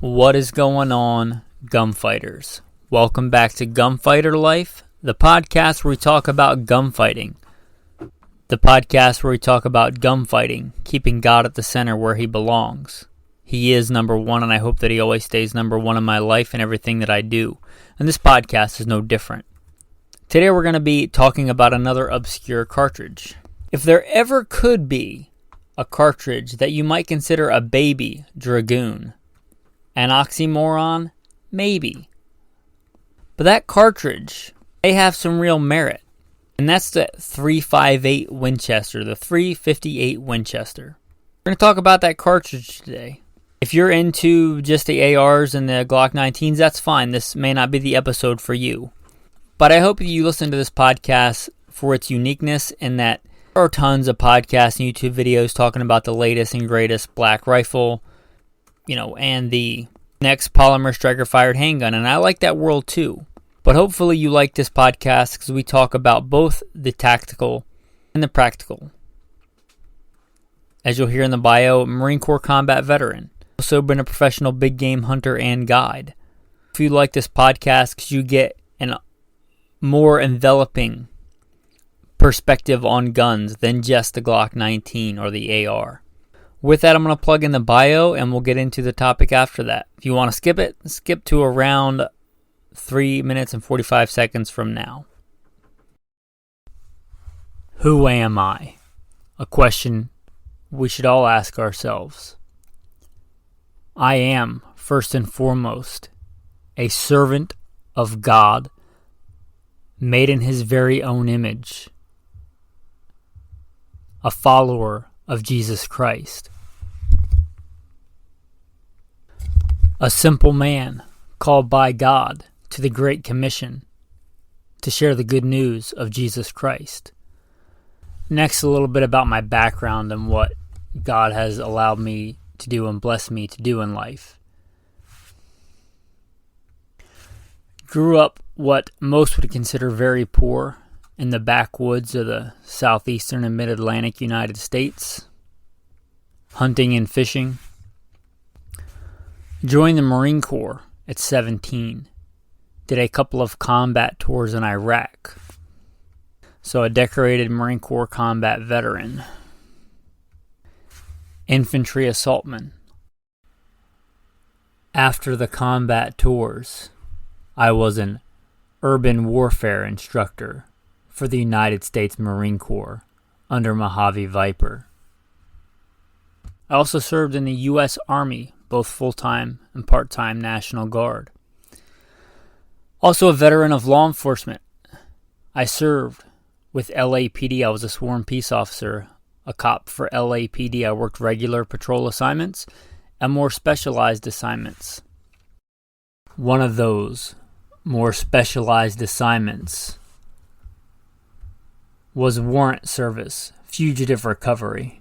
What is going on, gunfighters? Welcome back to Gunfighter Life, the podcast where we talk about gunfighting. The podcast where we talk about gunfighting, keeping God at the center where he belongs. He is number one, and I hope that he always stays number one in my life and everything that I do. And this podcast is no different. Today we're going to be talking about another obscure cartridge. If there ever could be a cartridge that you might consider a baby Dragoon, an oxymoron? Maybe. But that cartridge may have some real merit. And that's the .358 Winchester, the .358 Winchester. We're going to talk about that cartridge today. If you're into just the ARs and the Glock 19s, that's fine. This may not be the episode for you. But I hope that you listen to this podcast for its uniqueness in that there are tons of podcasts and YouTube videos talking about the latest and greatest black rifle, and the next polymer striker-fired handgun, and I like that world too. But hopefully you like this podcast because we talk about both the tactical and the practical. As you'll hear in the bio, Marine Corps combat veteran. Also been a professional big game hunter and guide. If you like this podcast because you get a more enveloping perspective on guns than just the Glock 19 or the AR. With that, I'm going to plug in the bio, and we'll get into the topic after that. If you want to skip it, skip to around 3 minutes and 45 seconds from now. Who am I? A question we should all ask ourselves. I am, first and foremost, a servant of God, made in his very own image, a follower of Jesus Christ. A simple man called by God to the Great Commission to share the good news of Jesus Christ. Next, a little bit about my background and what God has allowed me to do and blessed me to do in life. Grew up what most would consider very poor in the backwoods of the southeastern and mid-Atlantic United States, hunting and fishing. Joined the Marine Corps at 17. Did a couple of combat tours in Iraq. So a decorated Marine Corps combat veteran. Infantry assaultman. After the combat tours, I was an urban warfare instructor for the United States Marine Corps under Mojave Viper. I also served in the U.S. Army, both full-time and part-time National Guard. Also a veteran of law enforcement. I served with LAPD. I was a sworn peace officer, a cop for LAPD. I worked regular patrol assignments and more specialized assignments. One of those more specialized assignments was warrant service, fugitive recovery.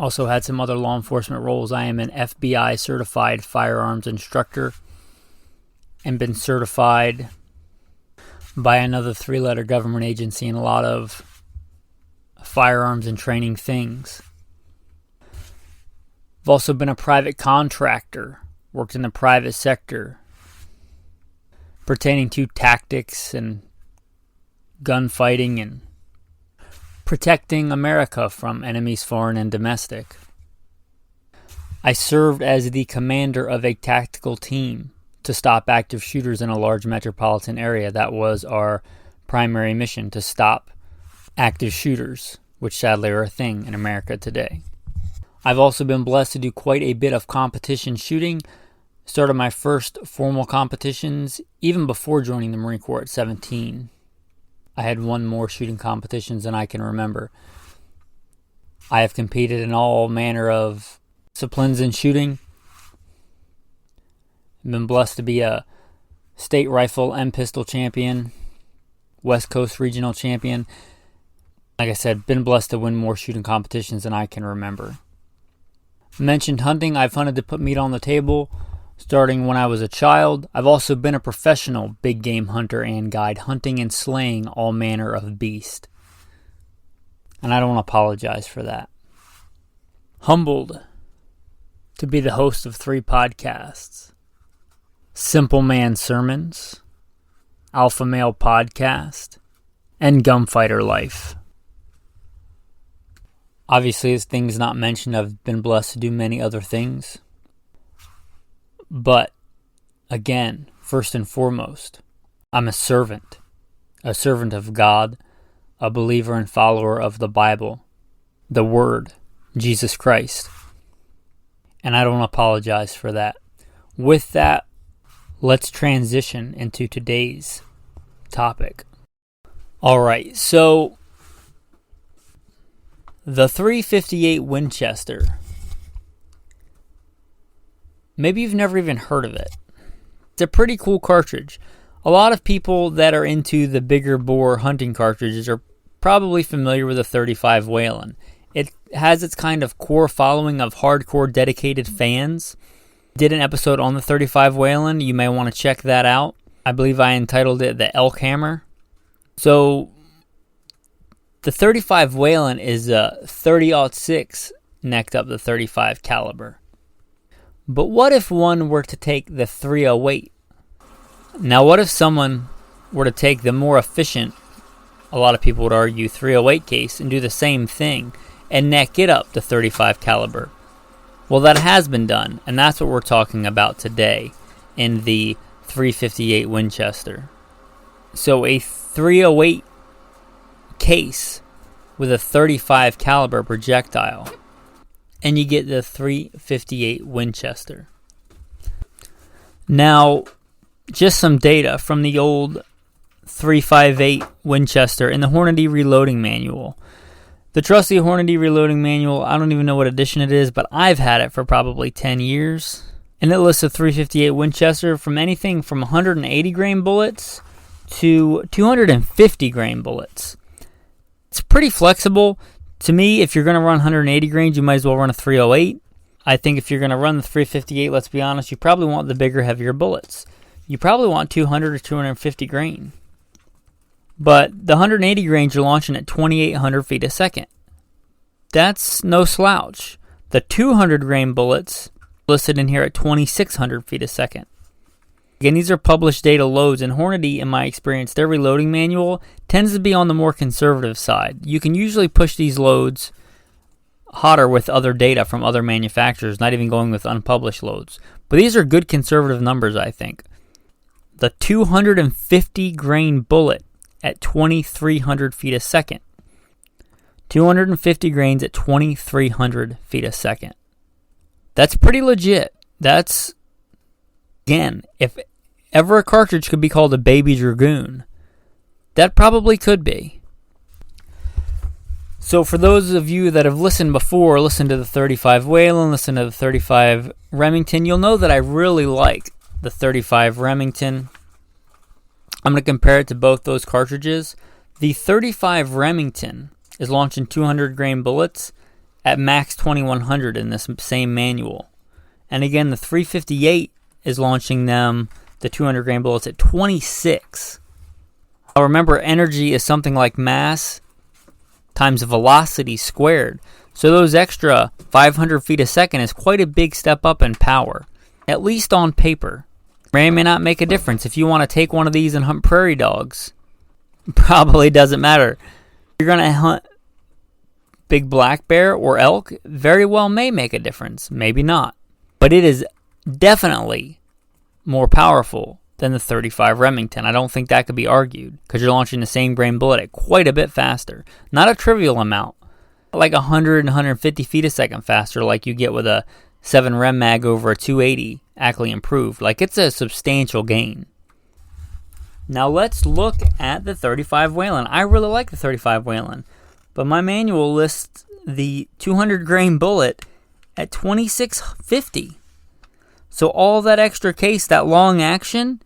Also had some other law enforcement roles. I am an FBI certified firearms instructor and been certified by another 3-letter government agency in a lot of firearms and training things. I've also been a private contractor, worked in the private sector pertaining to tactics and gunfighting and protecting America from enemies foreign and domestic. I served as the commander of a tactical team to stop active shooters in a large metropolitan area. That was our primary mission, to stop active shooters, which sadly are a thing in America today. I've also been blessed to do quite a bit of competition shooting. Started my first formal competitions even before joining the Marine Corps at 17. I had won more shooting competitions than I can remember. I have competed in all manner of disciplines in shooting. I've been blessed to be a state rifle and pistol champion, West Coast regional champion. Like I said, been blessed to win more shooting competitions than I can remember. Mentioned hunting. I've hunted to put meat on the table starting when I was a child. I've also been a professional big game hunter and guide, hunting and slaying all manner of beast. And I don't apologize for that. Humbled to be the host of 3 podcasts: Simple Man Sermons, Alpha Male Podcast, and Gunfighter Life. Obviously, as things not mentioned, I've been blessed to do many other things. But, again, first and foremost, I'm a servant of God, a believer and follower of the Bible, the Word, Jesus Christ. And I don't apologize for that. With that, let's transition into today's topic. Alright, so the .358 Winchester. Maybe you've never even heard of it. It's a pretty cool cartridge. A lot of people that are into the bigger bore hunting cartridges are probably familiar with the .35 Whelen. It has its kind of core following of hardcore dedicated fans. Did an episode on the .35 Whelen. You may want to check that out. I believe I entitled it The Elk Hammer. So, the .35 Whelen is a .30-06 necked up the .35 caliber. But what if one were to take the .308? Now, what if someone were to take the more efficient, a lot of people would argue, .308 case and do the same thing and neck it up to .35 caliber? Well, that has been done, and that's what we're talking about today in the .358 Winchester. So a .308 case with a .35 caliber projectile, and you get the .358 Winchester. Now, just some data from the old .358 Winchester in the Hornady Reloading Manual. The trusty Hornady Reloading Manual, I don't even know what edition it is, but I've had it for probably 10 years. And it lists a .358 Winchester from anything from 180 grain bullets to 250 grain bullets. It's pretty flexible. To me, if you're going to run 180 grains, you might as well run a .308. I think if you're going to run the .358, let's be honest, you probably want the bigger, heavier bullets. You probably want 200 or 250 grain. But the 180 grains, you're launching at 2,800 feet a second. That's no slouch. The 200 grain bullets listed in here at 2,600 feet a second. Again, these are published data loads, and Hornady, in my experience, their reloading manual tends to be on the more conservative side. You can usually push these loads hotter with other data from other manufacturers, not even going with unpublished loads. But these are good conservative numbers, I think. The 250 grain bullet at 2,300 feet a second. 250 grains at 2,300 feet a second. That's pretty legit. That's, again, if ever a cartridge could be called a baby Dragoon, that probably could be. So for those of you that have listened before, listened to the .35 Whelen, listened to the .35 Remington, you'll know that I really like the .35 Remington. I'm going to compare it to both those cartridges. The .35 Remington is launching 200 grain bullets at max 2,100 in this same manual. And again, the .358 is launching them, the 200 grain bullets, at 26. Now remember, energy is something like mass times velocity squared. So those extra 500 feet a second is quite a big step up in power, at least on paper. May or may not make a difference. If you want to take one of these and hunt prairie dogs, probably doesn't matter. You're going to hunt big black bear or elk, very well may make a difference. Maybe not. But it is definitely more powerful than the .35 Remington. I don't think that could be argued, because you're launching the same grain bullet at quite a bit faster. Not a trivial amount. Like 100 and 150 feet a second faster, like you get with a 7 Rem mag over a 280 Ackley improved. Like, it's a substantial gain. Now let's look at the .35 Whelen. I really like the .35 Whelen, but my manual lists the 200 grain bullet at 2650. So all that extra case, that long action,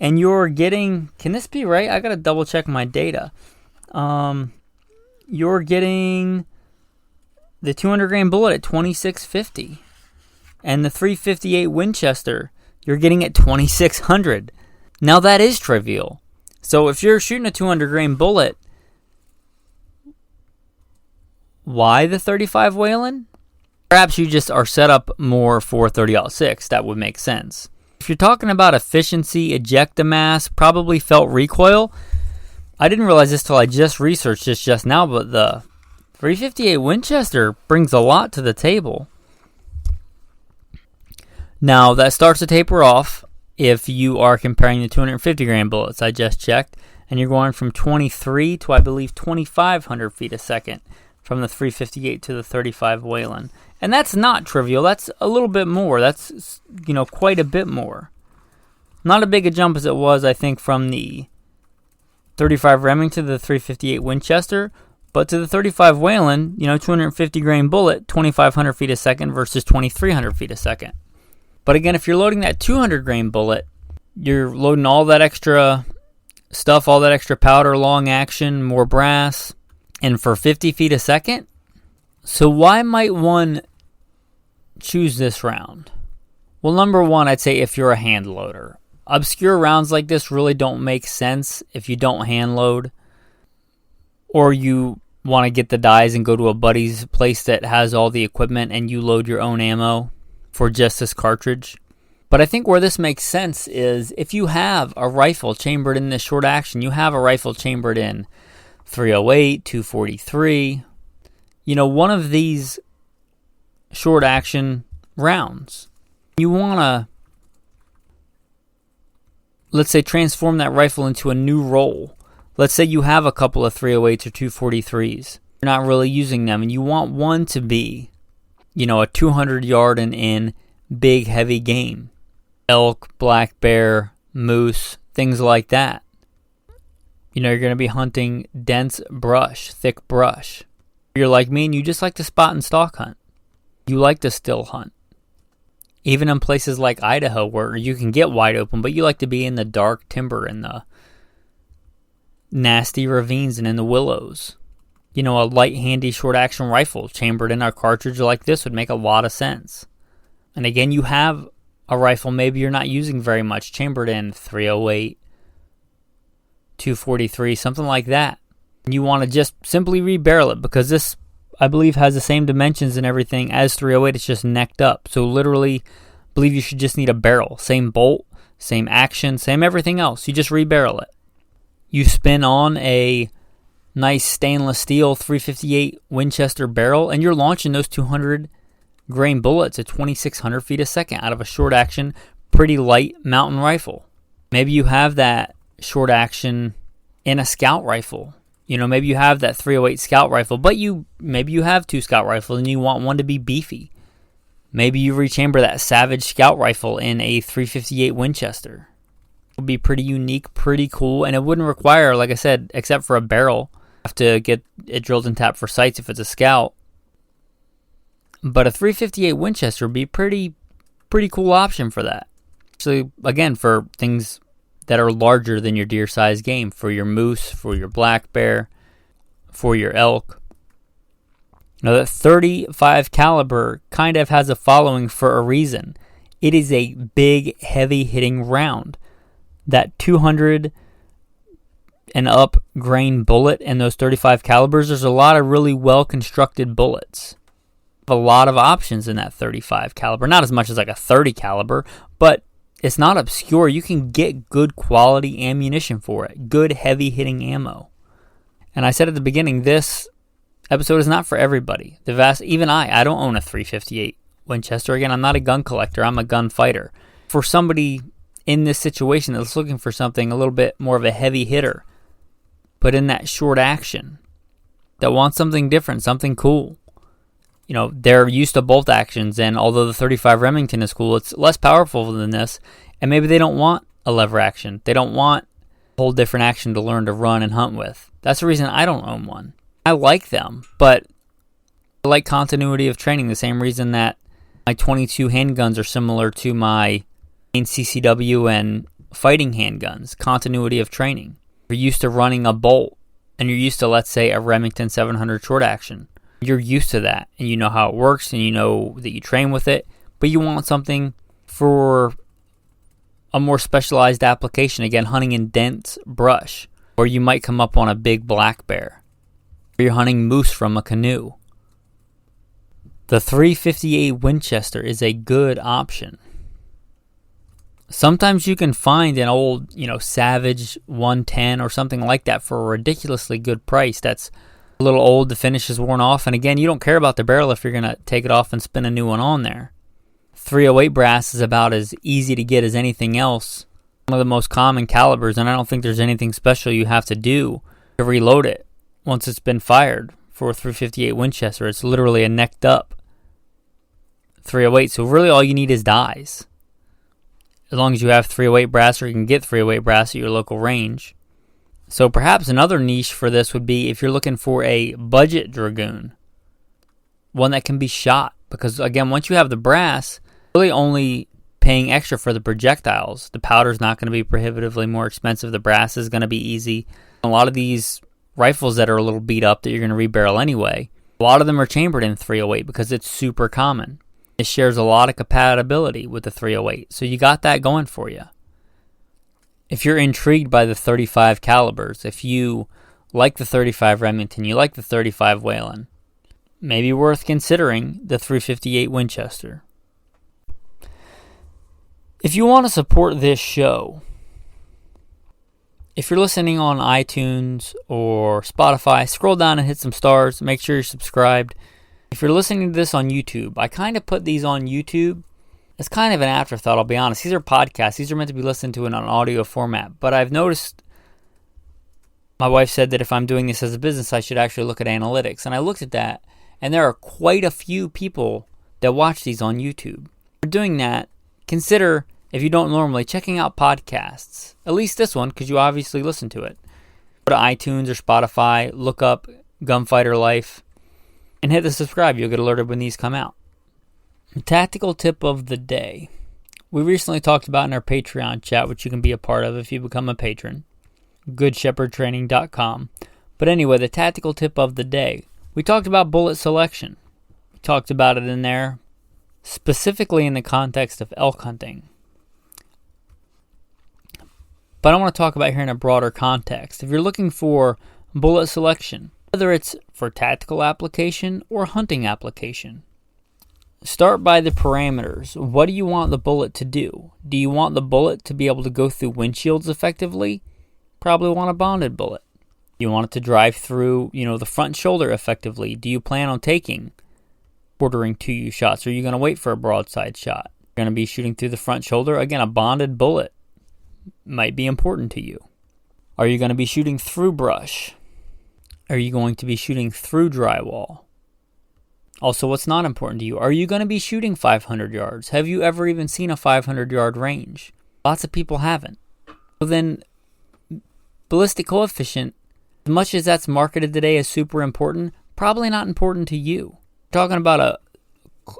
and you're getting, can this be right? I gotta double check my data. You're getting the 200 grain bullet at 2650. And the .358 Winchester, you're getting at 2600. Now that is trivial. So if you're shooting a 200 grain bullet, why the .35 Whelen? Perhaps you just are set up more for 30-06. That would make sense. If you're talking about efficiency, ejecta probably felt recoil. I didn't realize this till I just researched this just now, but the 358 Winchester brings a lot to the table. Now, that starts to taper off if you are comparing the 250 grain bullets I just checked, and you're going from 23 to, I believe, 2,500 feet a second from the 358 to the 35 Whelen. And that's not trivial. That's a little bit more. That's, quite a bit more. Not as big a jump as it was, I think, from the 35 Remington to the 358 Winchester, but to the 35 Whelen, 250 grain bullet, 2,500 feet a second versus 2,300 feet a second. But again, if you're loading that 200 grain bullet, you're loading all that extra stuff, all that extra powder, long action, more brass, and for 50 feet a second? So why might one choose this round? Well, number one, I'd say if you're a hand loader. Obscure rounds like this really don't make sense if you don't hand load, or you want to get the dies and go to a buddy's place that has all the equipment and you load your own ammo for just this cartridge. But I think where this makes sense is if you have a rifle chambered in this short action, you have a rifle chambered in 308, 243, one of these short action rounds. You want to, let's say, transform that rifle into a new role. Let's say you have a couple of 308s or 243s. You're not really using them, and you want one to be, a 200 yard and in big, heavy game. Elk, black bear, moose, things like that. You're going to be hunting dense brush, thick brush. You're like me and you just like to spot and stalk hunt. You like to still hunt. Even in places like Idaho where you can get wide open, but you like to be in the dark timber and the nasty ravines and in the willows. A light, handy, short-action rifle chambered in a cartridge like this would make a lot of sense. And again, you have a rifle maybe you're not using very much, chambered in 308, 243, something like that. And you want to just simply rebarrel it because this, I believe, has the same dimensions and everything as 308. It's just necked up. So literally, I believe you should just need a barrel. Same bolt, same action, same everything else. You just rebarrel it. You spin on a nice stainless steel 358 Winchester barrel, and you're launching those 200 grain bullets at 2,600 feet a second out of a short action, pretty light mountain rifle. Maybe you have that short action in a scout rifle. Maybe you have that 308 scout rifle, but maybe you have two scout rifles and you want one to be beefy. Maybe you rechamber that Savage scout rifle in a 358 Winchester. It would be pretty unique, pretty cool, and it wouldn't require, like I said, except for a barrel, have to get it drilled and tapped for sights if it's a scout. But a 358 Winchester would be pretty cool option for that. Actually, again, for things that are larger than your deer-sized game, for your moose, for your black bear, for your elk. That 35 caliber kind of has a following for a reason. It is a big, heavy-hitting round. That 200 and up grain bullet and those 35 calibers, there's a lot of really well-constructed bullets. A lot of options in that 35 caliber. Not as much as like a 30 caliber, but it's not obscure. You can get good quality ammunition for it. Good heavy-hitting ammo. And I said at the beginning, this episode is not for everybody. Even I don't own a 358 Winchester. Again, I'm not a gun collector. I'm a gun fighter. For somebody in this situation that's looking for something a little bit more of a heavy hitter, but in that short action, that wants something different, something cool. They're used to bolt actions, and although the 35 Remington is cool, it's less powerful than this, and maybe they don't want a lever action. They don't want a whole different action to learn to run and hunt with. That's the reason I don't own one. I like them, but I like continuity of training, the same reason that my 22 handguns are similar to my main CCW and fighting handguns. Continuity of training. You're used to running a bolt, and you're used to, let's say, a Remington 700 short action. You're used to that, and you know how it works, and you know that you train with it, but you want something for a more specialized application. Again, hunting in dense brush, or you might come up on a big black bear, or you're hunting moose from a canoe. the .358 Winchester is a good option. Sometimes you can find an old, Savage 110 or something like that for a ridiculously good price that's a little old, the finish is worn off, and again, you don't care about the barrel if you're going to take it off and spin a new one on there. 308 brass is about as easy to get as anything else. One of the most common calibers, and I don't think there's anything special you have to do to reload it once it's been fired for a .358 Winchester. It's literally a necked up 308, so really all you need is dies. As long as you have 308 brass, or you can get 308 brass at your local range. So perhaps another niche for this would be if you're looking for a budget Dragoon, one that can be shot. Because again, once you have the brass, really only paying extra for the projectiles. The powder's not going to be prohibitively more expensive. The brass is going to be easy. A lot of these rifles that are a little beat up that you're going to rebarrel anyway, a lot of them are chambered in 308 because it's super common. It shares a lot of compatibility with the 308, so you got that going for you. If you're intrigued by the 35 calibers, if you like the 35 Remington, you like the 35 Whelen, maybe worth considering the .358 Winchester. If you want to support this show, if you're listening on iTunes or Spotify, scroll down and hit some stars. Make sure you're subscribed. If you're listening to this on YouTube, I kind of put these on YouTube. It's kind of an afterthought, I'll be honest. These are podcasts. These are meant to be listened to in an audio format. But I've noticed, my wife said that if I'm doing this as a business, I should actually look at analytics. And I looked at that, and there are quite a few people that watch these on YouTube. For doing that, consider, if you don't normally, checking out podcasts. At least this one, because you obviously listen to it. Go to iTunes or Spotify, look up Gunfighter Life, and hit the subscribe. You'll get alerted when these come out. Tactical tip of the day. We recently talked about in our Patreon chat, which you can be a part of if you become a patron. GoodShepherdTraining.com. But anyway, the tactical tip of the day. We talked about bullet selection. We talked about it in there, specifically in the context of elk hunting. But I want to talk about here in a broader context. If you're looking for bullet selection, whether it's for tactical application or hunting application, start by the parameters. What do you want the bullet to do? Do you want the bullet to be able to go through windshields effectively? Probably want a bonded bullet. You want it to drive through, the front shoulder effectively. Do you plan on taking quartering 2U shots? Or are you going to wait for a broadside shot? You're going to be shooting through the front shoulder? Again, a bonded bullet might be important to you. Are you going to be shooting through brush? Are you going to be shooting through drywall? Also, what's not important to you? Are you going to be shooting 500 yards? Have you ever even seen a 500-yard range? Lots of people haven't. So then, ballistic coefficient, as much as that's marketed today as super important, probably not important to you. We're talking about a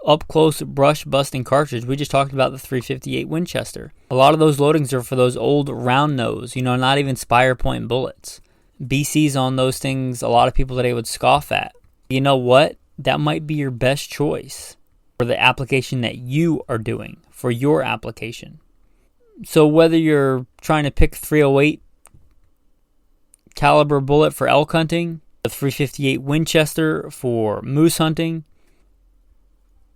up-close brush-busting cartridge. We just talked about the .358 Winchester. A lot of those loadings are for those old round nose, not even spire point bullets. BCs on those things, a lot of people today would scoff at. You know what? That might be your best choice for the application that you are doing, for your application. So whether you're trying to pick 308 caliber bullet for elk hunting, a .358 Winchester for moose hunting,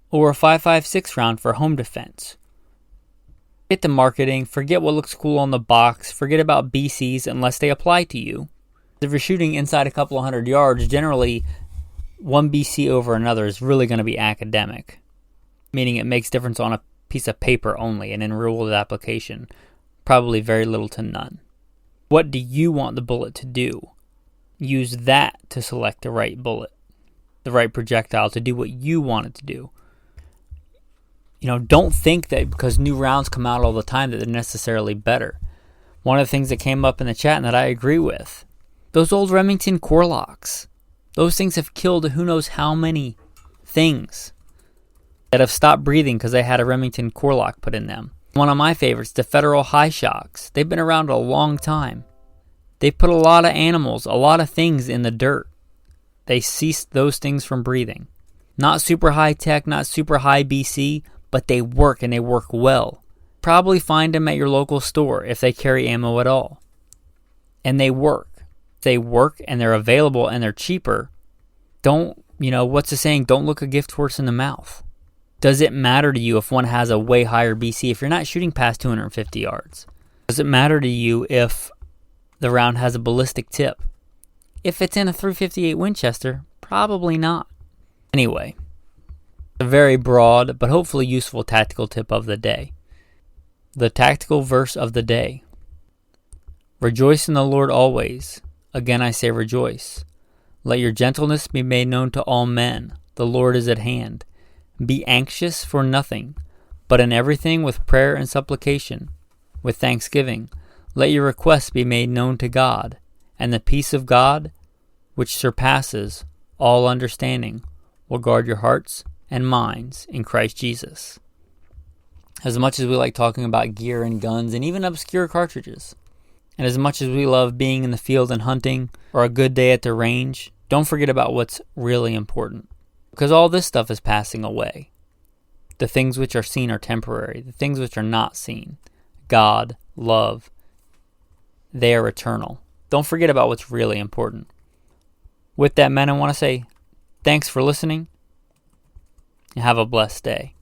or a .556 round for home defense, forget the marketing, forget what looks cool on the box, forget about BCs unless they apply to you. If you're shooting inside a couple of 100 yards, generally one BC over another is really going to be academic, meaning it makes difference on a piece of paper only, and in real-world application, probably very little to none. What do you want the bullet to do? Use that to select the right bullet, the right projectile to do what you want it to do. Don't think that because new rounds come out all the time that they're necessarily better. One of the things that came up in the chat and that I agree with, those old Remington core locks. Those things have killed who knows how many things that have stopped breathing because they had a Remington core lock put in them. One of my favorites, the Federal High Shocks. They've been around a long time. They put a lot of animals, a lot of things in the dirt. They ceased those things from breathing. Not super high tech, not super high BC, but they work and they work well. Probably find them at your local store if they carry ammo at all. And they work. They work and they're available and they're cheaper. Don't What's the saying? Don't look a gift horse in the mouth. Does it matter to you if one has a way higher BC if you're not shooting past 250 yards? Does it matter to you if the round has a ballistic tip? If it's in a .358 Winchester, probably not. Anyway, a very broad but hopefully useful tactical tip of the day. The tactical verse of the day. Rejoice in the Lord always. Again I say rejoice. Let your gentleness be made known to all men. The Lord is at hand. Be anxious for nothing, but in everything with prayer and supplication, with thanksgiving, let your requests be made known to God, and the peace of God, which surpasses all understanding, will guard your hearts and minds in Christ Jesus. As much as we like talking about gear and guns and even obscure cartridges, and as much as we love being in the field and hunting, or a good day at the range, don't forget about what's really important. Because all this stuff is passing away. The things which are seen are temporary. The things which are not seen, God, love, they are eternal. Don't forget about what's really important. With that, men, I want to say thanks for listening and have a blessed day.